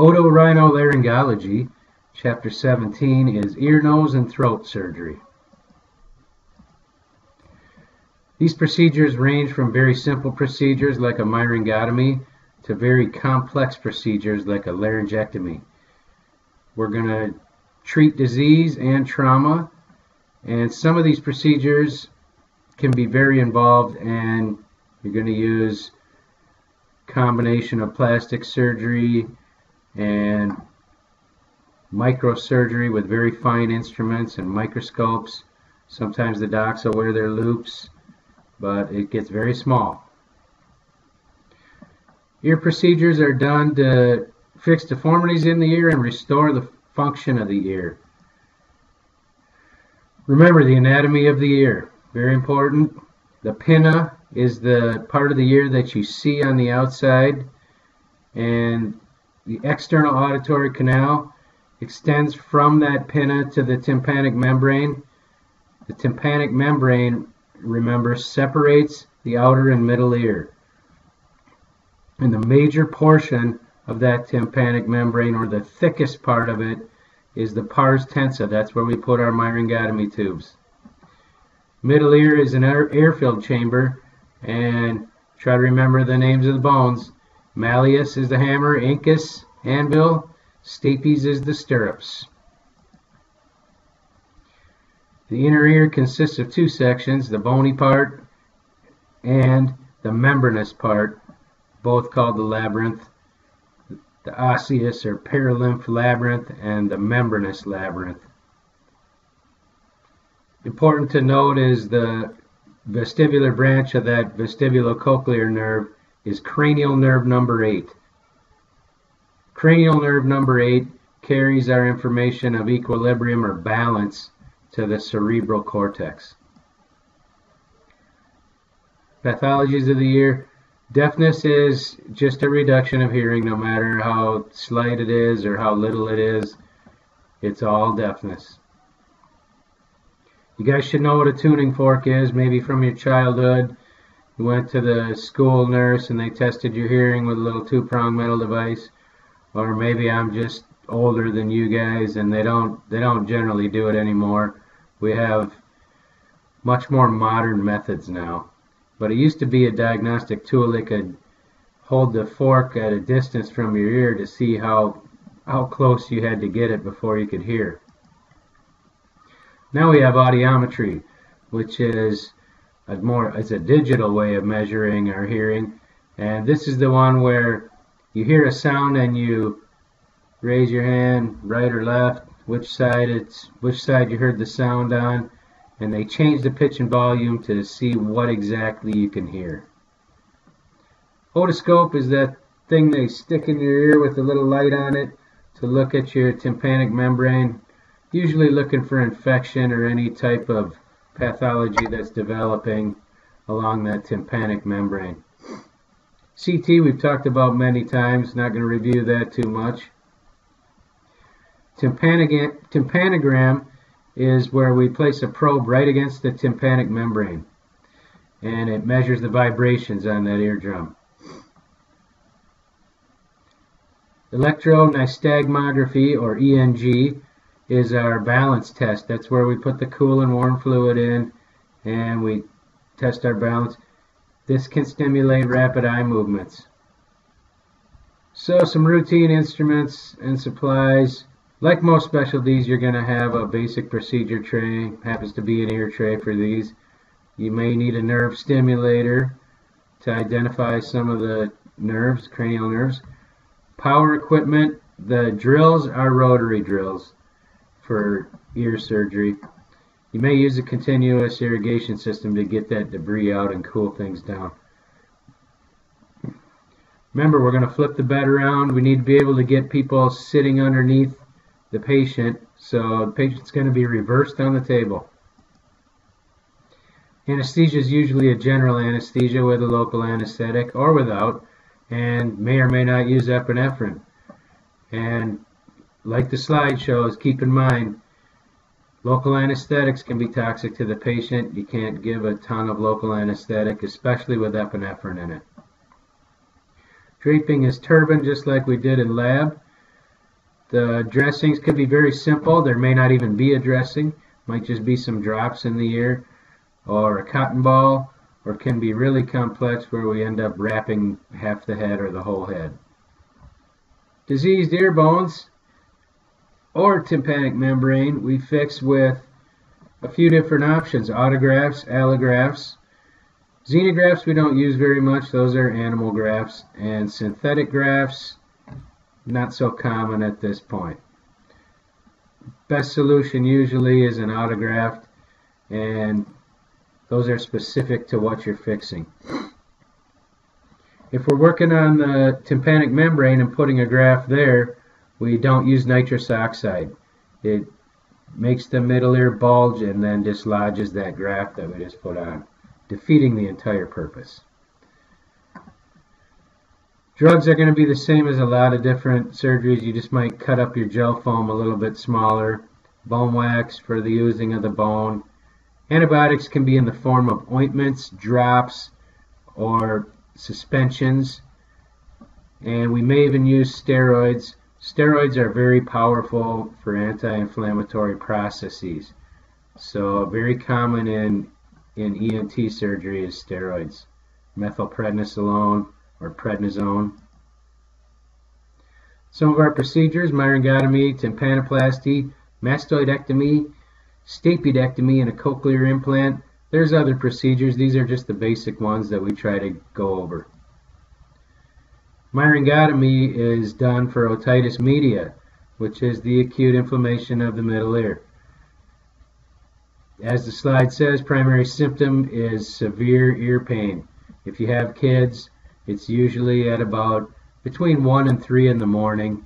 Otorhinolaryngology, Chapter 17, is ear, nose, and throat surgery. These procedures range from very simple procedures like a myringotomy to very complex procedures like a laryngectomy. We're going to treat disease and trauma, and some of these procedures can be very involved, and you're going to use a combination of plastic surgery and microsurgery with very fine instruments and microscopes. Sometimes the docs will wear their loupes, but it gets very small. Ear procedures are done to fix deformities in the ear and restore the function of the ear. Remember the anatomy of the ear, very important. The pinna is the part of the ear that you see on the outside, and the external auditory canal extends from that pinna to the tympanic membrane. The tympanic membrane, remember, separates the outer and middle ear. And the major portion of that tympanic membrane, or the thickest part of it, is the pars tensa. That's where we put our myringotomy tubes. Middle ear is an air-filled chamber, and try to remember the names of the bones. Malleus is the hammer, incus, anvil, stapes is the stirrups. The inner ear consists of two sections, the bony part and the membranous part, both called the labyrinth. The osseous or perilymph labyrinth and the membranous labyrinth. Important to note is the vestibular branch of that vestibulocochlear nerve is cranial nerve number 8. Cranial nerve number 8 carries our information of equilibrium or balance to the cerebral cortex. Pathologies of the ear. Deafness is just a reduction of hearing, no matter how slight it is or how little it is. It's all deafness. You guys should know what a tuning fork is, maybe from your childhood. You went to the school nurse and they tested your hearing with a little 2-prong metal device. Or maybe I'm just older than you guys and they don't generally do it anymore. We have much more modern methods now. But it used to be a diagnostic tool that could hold the fork at a distance from your ear to see how close you had to get it before you could hear. Now we have audiometry, which is it's a digital way of measuring our hearing. And this is the one where you hear a sound and you raise your hand, right or left, which side you heard the sound on, and they change the pitch and volume to see what exactly you can hear. Otoscope is that thing they stick in your ear with a little light on it to look at your tympanic membrane, usually looking for infection or any type of pathology that's developing along that tympanic membrane. CT we've talked about many times, not going to review that too much. Tympanogram is where we place a probe right against the tympanic membrane, and it measures the vibrations on that eardrum. Electronystagmography, or ENG, is our balance test. That's where we put the cool and warm fluid in and we test our balance. This can stimulate rapid eye movements. So some routine instruments and supplies. Like most specialties, you're going to have a basic procedure tray. Happens to be an ear tray for these. You may need a nerve stimulator to identify some of the nerves, cranial nerves. Power equipment. The drills are rotary drills for ear surgery. You may use a continuous irrigation system to get that debris out and cool things down. Remember, we're going to flip the bed around. We need to be able to get people sitting underneath the patient, so the patient's going to be reversed on the table. Anesthesia is usually a general anesthesia with a local anesthetic or without, and may or may not use epinephrine. And like the slide shows, keep in mind, local anesthetics can be toxic to the patient. You can't give a ton of local anesthetic, especially with epinephrine in it. Draping is turban, just like we did in lab. The dressings could be very simple. There may not even be a dressing. Might just be some drops in the ear or a cotton ball, or it can be really complex where we end up wrapping half the head or the whole head. Diseased ear bones or tympanic membrane we fix with a few different options: autografts, allografts. Xenografts we don't use very much, those are animal grafts, and synthetic grafts, not so common at this point. Best solution usually is an autograft, and those are specific to what you're fixing. If we're working on the tympanic membrane and putting a graft there, we don't use nitrous oxide. It makes the middle ear bulge and then dislodges that graft that we just put on, defeating the entire purpose. Drugs are going to be the same as a lot of different surgeries. You just might cut up your gel foam a little bit smaller. Bone wax for the using of the bone. Antibiotics can be in the form of ointments, drops, or suspensions. And we may even use steroids. Steroids are very powerful for anti-inflammatory processes. So very common in ENT surgery is steroids. Methylprednisolone or prednisone. Some of our procedures: myringotomy, tympanoplasty, mastoidectomy, stapedectomy, and a cochlear implant. There's other procedures. These are just the basic ones that we try to go over. Myringotomy is done for otitis media, which is the acute inflammation of the middle ear. As the slide says, primary symptom is severe ear pain. If you have kids, it's usually at about between 1 and 3 in the morning.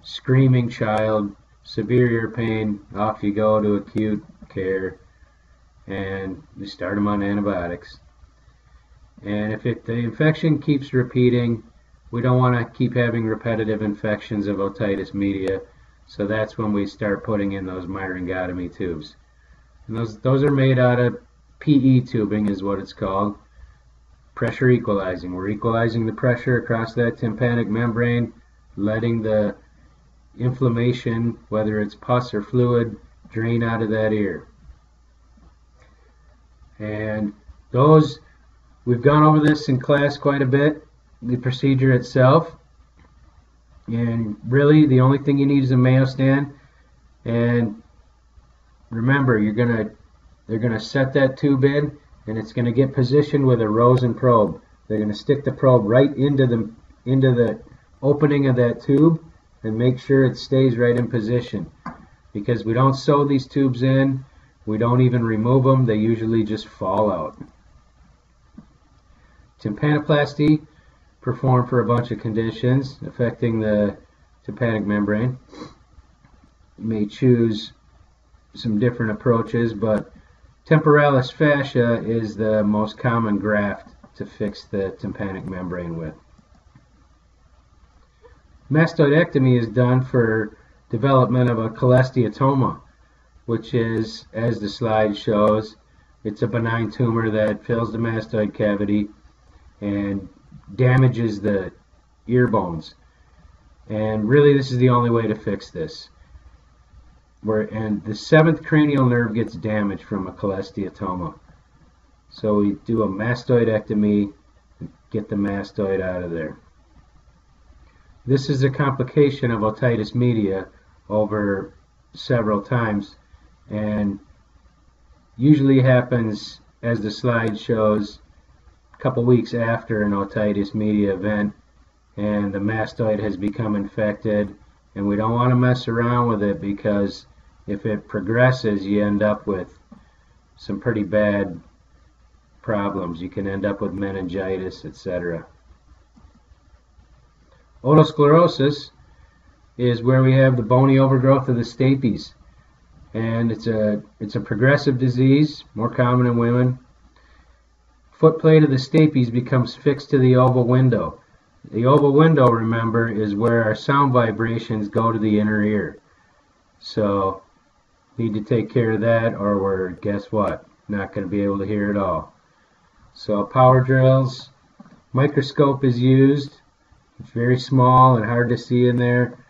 Screaming child, severe ear pain, off you go to acute care, and you start them on antibiotics. And if the infection keeps repeating, we don't want to keep having repetitive infections of otitis media, so that's when we start putting in those myringotomy tubes. And those are made out of PE tubing is what it's called. Pressure equalizing. We're equalizing the pressure across that tympanic membrane, letting the inflammation, whether it's pus or fluid, drain out of that ear. And those, we've gone over this in class quite a bit, the procedure itself. And really the only thing you need is a Mayo stand. And remember, they're gonna set that tube in, and it's gonna get positioned with a Rosen probe. They're gonna stick the probe right into the opening of that tube and make sure it stays right in position. Because we don't sew these tubes in, we don't even remove them, they usually just fall out. Tympanoplasty, performed for a bunch of conditions affecting the tympanic membrane. You may choose some different approaches, but temporalis fascia is the most common graft to fix the tympanic membrane with. Mastoidectomy is done for development of a cholesteatoma, which is, as the slide shows, it's a benign tumor that fills the mastoid cavity and damages the ear bones. And really this is the only way to fix this. And the 7th cranial nerve gets damaged from a cholesteatoma. So we do a mastoidectomy and get the mastoid out of there. This is a complication of otitis media over several times, and usually happens, as the slide shows, a couple weeks after an otitis media event, and the mastoid has become infected, and we don't want to mess around with it, because if it progresses you end up with some pretty bad problems. You can end up with meningitis, etc. Otosclerosis is where we have the bony overgrowth of the stapes, and it's a progressive disease, more common in women. Foot plate of the stapes becomes fixed to the oval window. The oval window, remember, is where our sound vibrations go to the inner ear. So need to take care of that, or we're, guess what, not going to be able to hear at all. So power drills, microscope is used. It's very small and hard to see in there.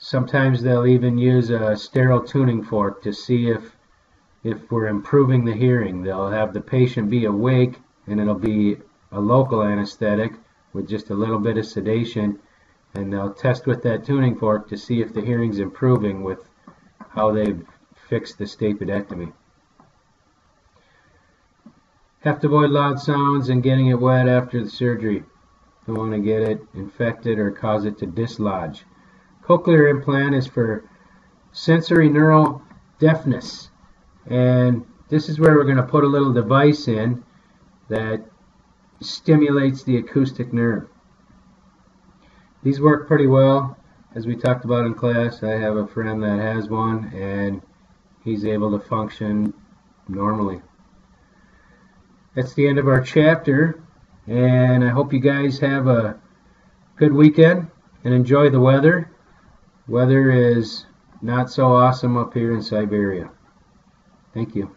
Sometimes they'll even use a sterile tuning fork to see if we're improving the hearing. They'll have the patient be awake, and it'll be a local anesthetic with just a little bit of sedation, and they'll test with that tuning fork to see if the hearing's improving with how they've fixed the stapedectomy. Have to avoid loud sounds and getting it wet after the surgery. Don't want to get it infected or cause it to dislodge. Cochlear implant is for sensory neural deafness, and this is where we're going to put a little device in that stimulates the acoustic nerve. These work pretty well, as we talked about in class. I have a friend that has one, and he's able to function normally. That's the end of our chapter, and I hope you guys have a good weekend and enjoy the weather. Weather is not so awesome up here in Siberia. Thank you.